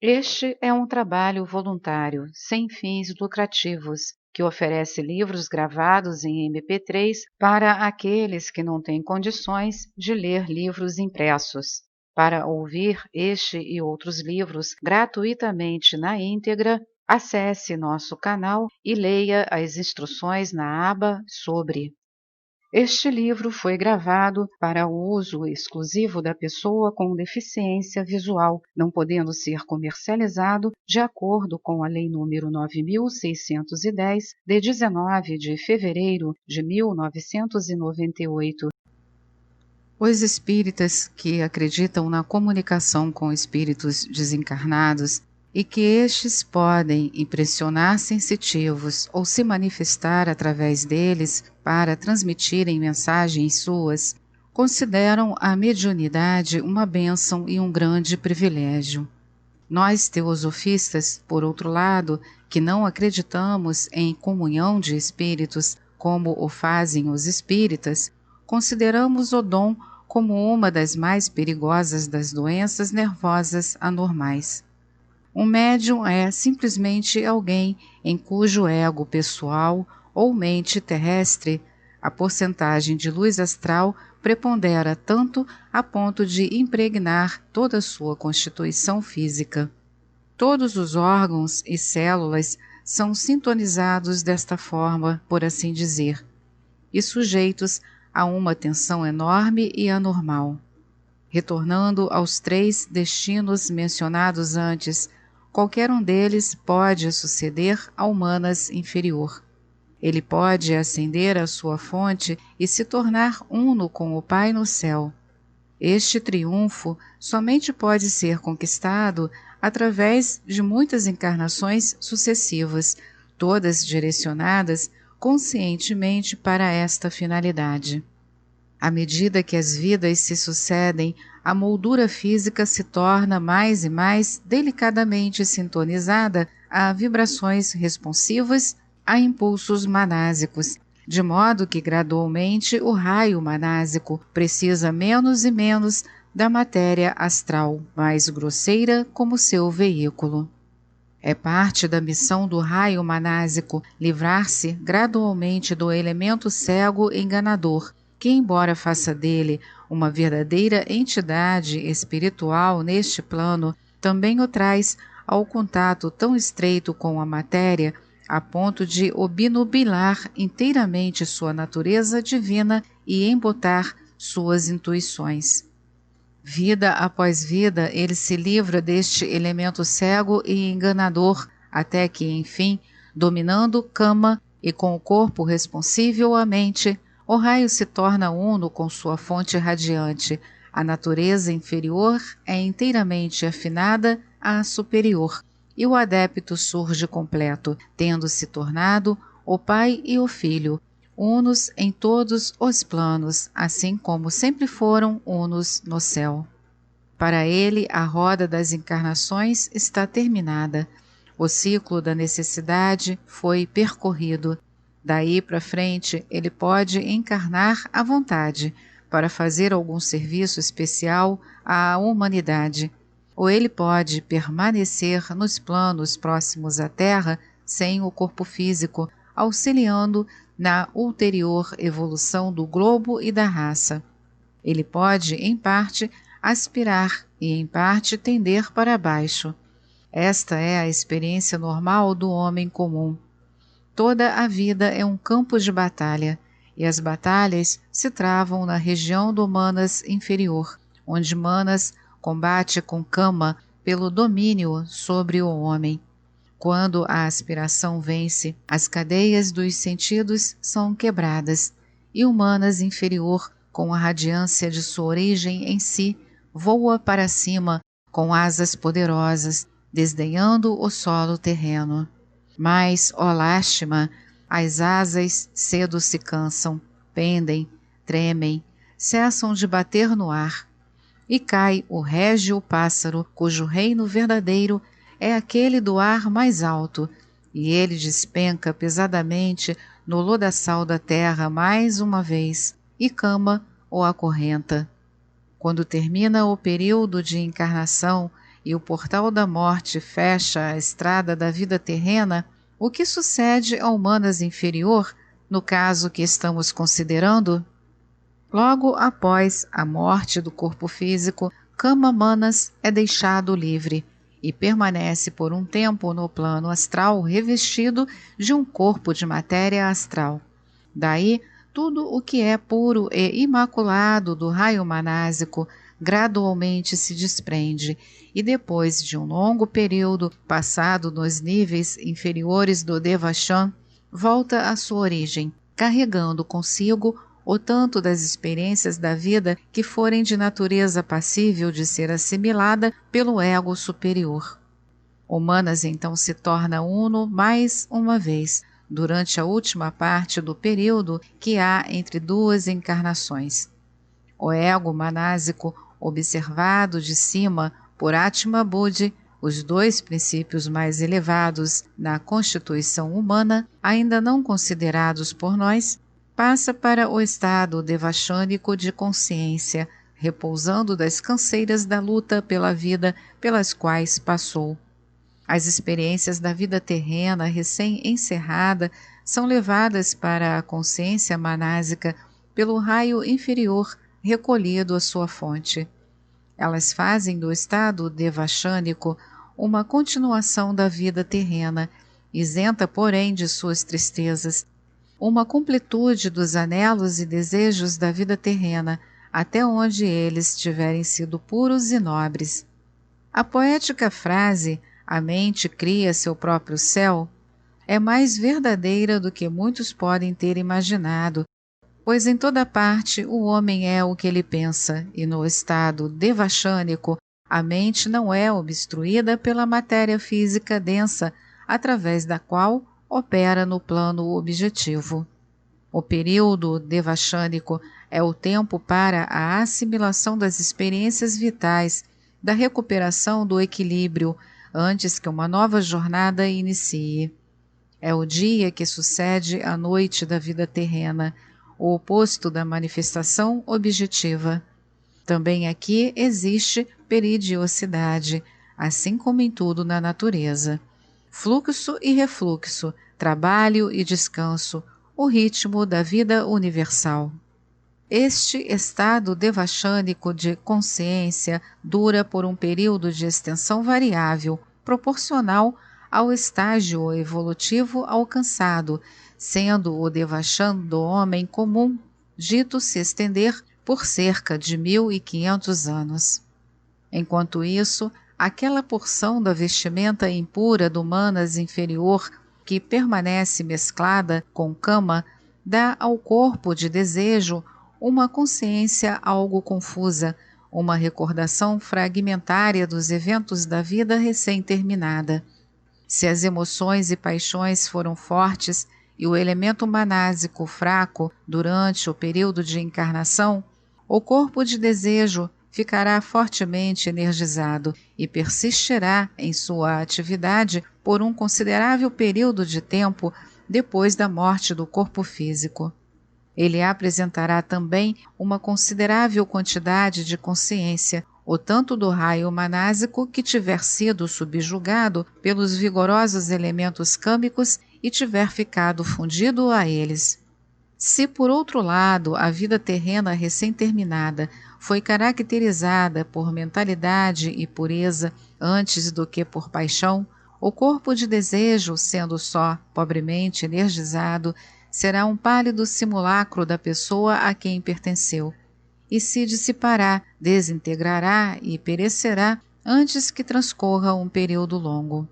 Este é um trabalho voluntário, sem fins lucrativos, que oferece livros gravados em MP3 para aqueles que não têm condições de ler livros impressos. Para ouvir este e outros livros gratuitamente na íntegra, acesse nosso canal e leia as instruções na aba Sobre. Este livro foi gravado para o uso exclusivo da pessoa com deficiência visual, não podendo ser comercializado de acordo com a Lei nº 9.610, de 19 de fevereiro de 1998. Os espíritas que acreditam na comunicação com espíritos desencarnados e que estes podem impressionar sensitivos ou se manifestar através deles para transmitirem mensagens suas, consideram a mediunidade uma bênção e um grande privilégio. Nós, teosofistas, por outro lado, que não acreditamos em comunhão de espíritos como o fazem os espíritas, consideramos o dom como uma das mais perigosas das doenças nervosas anormais. Um médium é simplesmente alguém em cujo ego pessoal ou mente terrestre a porcentagem de luz astral prepondera tanto a ponto de impregnar toda a sua constituição física. Todos os órgãos e células são sintonizados desta forma, por assim dizer, e sujeitos a uma tensão enorme e anormal. Retornando aos 3 destinos mencionados antes, qualquer um deles pode suceder ao Manas inferior. Ele pode ascender à sua fonte e se tornar uno com o Pai no céu. Este triunfo somente pode ser conquistado através de muitas encarnações sucessivas, todas direcionadas conscientemente para esta finalidade. À medida que as vidas se sucedem, a moldura física se torna mais e mais delicadamente sintonizada a vibrações responsivas a impulsos manásicos, de modo que gradualmente o raio manásico precisa menos e menos da matéria astral, mais grosseira como seu veículo. É parte da missão do raio manásico livrar-se gradualmente do elemento cego enganador, que, embora faça dele uma verdadeira entidade espiritual neste plano, também o traz ao contato tão estreito com a matéria, a ponto de obnubilar inteiramente sua natureza divina e embotar suas intuições. Vida após vida, ele se livra deste elemento cego e enganador, até que, enfim, dominando Kama e com o corpo responsível à mente, o raio se torna uno com sua fonte radiante. A natureza inferior é inteiramente afinada à superior, e o adepto surge completo, tendo se tornado o Pai e o Filho, unos em todos os planos, assim como sempre foram unos no céu. Para ele, a roda das encarnações está terminada. O ciclo da necessidade foi percorrido. Daí para frente, ele pode encarnar à vontade para fazer algum serviço especial à humanidade, ou ele pode permanecer nos planos próximos à Terra sem o corpo físico, auxiliando na ulterior evolução do globo e da raça. Ele pode, em parte, aspirar e, em parte, tender para baixo. Esta é a experiência normal do homem comum. Toda a vida é um campo de batalha, e as batalhas se travam na região do Manas inferior, onde Manas combate com Kama pelo domínio sobre o homem. Quando a aspiração vence, as cadeias dos sentidos são quebradas, e o Manas inferior, com a radiância de sua origem em si, voa para cima com asas poderosas, desdenhando o solo terreno. Mas, ó lástima, as asas cedo se cansam, pendem, tremem, cessam de bater no ar, e cai o régio pássaro, cujo reino verdadeiro é aquele do ar mais alto, e ele despenca pesadamente no lodaçal da terra mais uma vez, e Kama o acorrenta. Quando termina o período de encarnação, e o portal da morte fecha a estrada da vida terrena, o que sucede ao Manas inferior, no caso que estamos considerando? Logo após a morte do corpo físico, Kama Manas é deixado livre e permanece por um tempo no plano astral revestido de um corpo de matéria astral. Daí, tudo o que é puro e imaculado do raio manásico gradualmente se desprende e depois de um longo período passado nos níveis inferiores do Devachan, volta à sua origem, carregando consigo o tanto das experiências da vida que forem de natureza passível de ser assimilada pelo ego superior. O Manas então se torna uno mais uma vez, durante a última parte do período que há entre duas encarnações. O ego manásico, observado de cima por Atma Buddhi, os dois princípios mais elevados na constituição humana, ainda não considerados por nós, passa para o estado devachânico de consciência, repousando das canseiras da luta pela vida pelas quais passou. As experiências da vida terrena recém-encerrada são levadas para a consciência manásica pelo raio inferior recolhido à sua fonte. Elas fazem do estado devachânico uma continuação da vida terrena, isenta, porém, de suas tristezas, uma completude dos anelos e desejos da vida terrena, até onde eles tiverem sido puros e nobres. A poética frase "a mente cria seu próprio céu" é mais verdadeira do que muitos podem ter imaginado, pois em toda parte o homem é o que ele pensa, e no estado devachânico a mente não é obstruída pela matéria física densa, através da qual opera no plano objetivo. O período devachânico é o tempo para a assimilação das experiências vitais, da recuperação do equilíbrio, antes que uma nova jornada inicie. É o dia que sucede à noite da vida terrena, o oposto da manifestação objetiva. Também aqui existe peridiosidade, assim como em tudo na natureza. Fluxo e refluxo, trabalho e descanso, o ritmo da vida universal. Este estado devachânico de consciência dura por um período de extensão variável, proporcional ao estágio evolutivo alcançado, sendo o devachan do homem comum dito se estender por cerca de 1500 anos. Enquanto isso, aquela porção da vestimenta impura do Manas inferior que permanece mesclada com Kama dá ao corpo de desejo uma consciência algo confusa, uma recordação fragmentária dos eventos da vida recém-terminada. Se as emoções e paixões foram fortes e o elemento manásico fraco durante o período de encarnação, o corpo de desejo ficará fortemente energizado e persistirá em sua atividade por um considerável período de tempo depois da morte do corpo físico. Ele apresentará também uma considerável quantidade de consciência, o tanto do raio manásico que tiver sido subjugado pelos vigorosos elementos câmbicos e tiver ficado fundido a eles. Se, por outro lado, a vida terrena recém-terminada foi caracterizada por mentalidade e pureza antes do que por paixão, o corpo de desejo, sendo só pobremente energizado, será um pálido simulacro da pessoa a quem pertenceu, e se dissipará, desintegrará e perecerá antes que transcorra um período longo.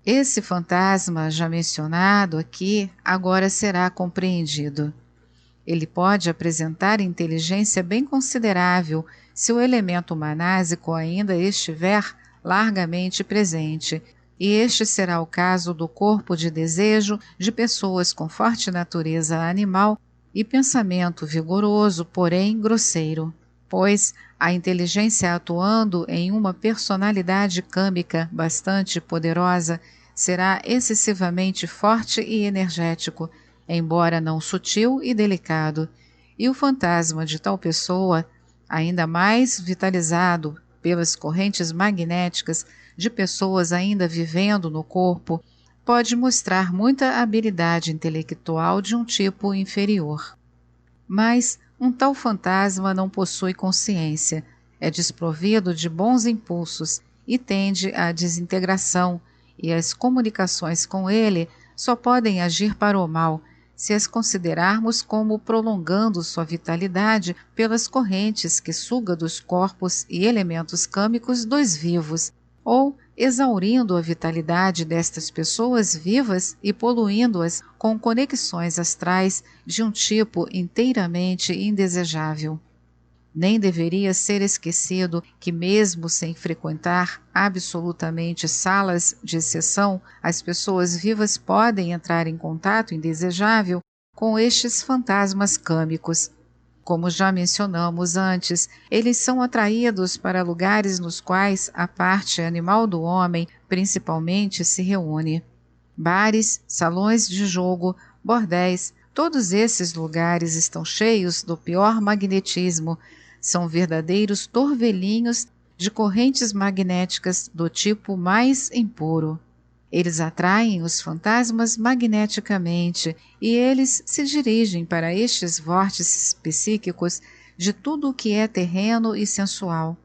Esse fantasma já mencionado aqui agora será compreendido. Ele pode apresentar inteligência bem considerável se o elemento manásico ainda estiver largamente presente, e este será o caso do corpo de desejo de pessoas com forte natureza animal e pensamento vigoroso, porém grosseiro, pois a inteligência atuando em uma personalidade câmbica bastante poderosa será excessivamente forte e energético, embora não sutil e delicado, e o fantasma de tal pessoa, ainda mais vitalizado pelas correntes magnéticas de pessoas ainda vivendo no corpo pode mostrar muita habilidade intelectual de um tipo inferior. Mas um tal fantasma não possui consciência, é desprovido de bons impulsos e tende à desintegração, e as comunicações com ele só podem agir para o mal se as considerarmos como prolongando sua vitalidade pelas correntes que suga dos corpos e elementos câmicos dos vivos, ou exaurindo a vitalidade destas pessoas vivas e poluindo-as com conexões astrais de um tipo inteiramente indesejável. Nem deveria ser esquecido que, mesmo sem frequentar absolutamente salas de sessão, as pessoas vivas podem entrar em contato indesejável com estes fantasmas câmicos. Como já mencionamos antes, eles são atraídos para lugares nos quais a parte animal do homem principalmente se reúne. Bares, salões de jogo, bordéis, todos esses lugares estão cheios do pior magnetismo. São verdadeiros torvelinhos de correntes magnéticas do tipo mais impuro. Eles atraem os fantasmas magneticamente e eles se dirigem para estes vórtices psíquicos de tudo o que é terreno e sensual.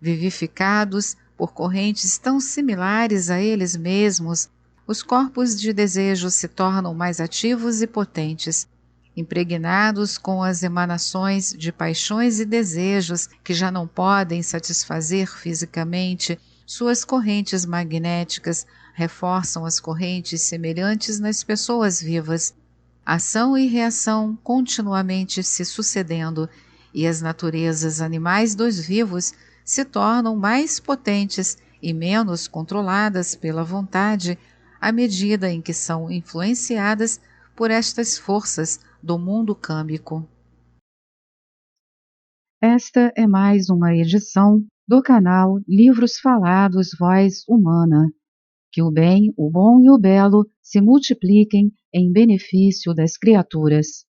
Vivificados por correntes tão similares a eles mesmos, os corpos de desejo se tornam mais ativos e potentes. Impregnados com as emanações de paixões e desejos que já não podem satisfazer fisicamente, suas correntes magnéticas reforçam as correntes semelhantes nas pessoas vivas. Ação e reação continuamente se sucedendo, e as naturezas animais dos vivos se tornam mais potentes e menos controladas pela vontade à medida em que são influenciadas por estas forças do mundo câmbico. Esta é mais uma edição do canal Livros Falados Voz Humana. Que o bem, o bom e o belo se multipliquem em benefício das criaturas.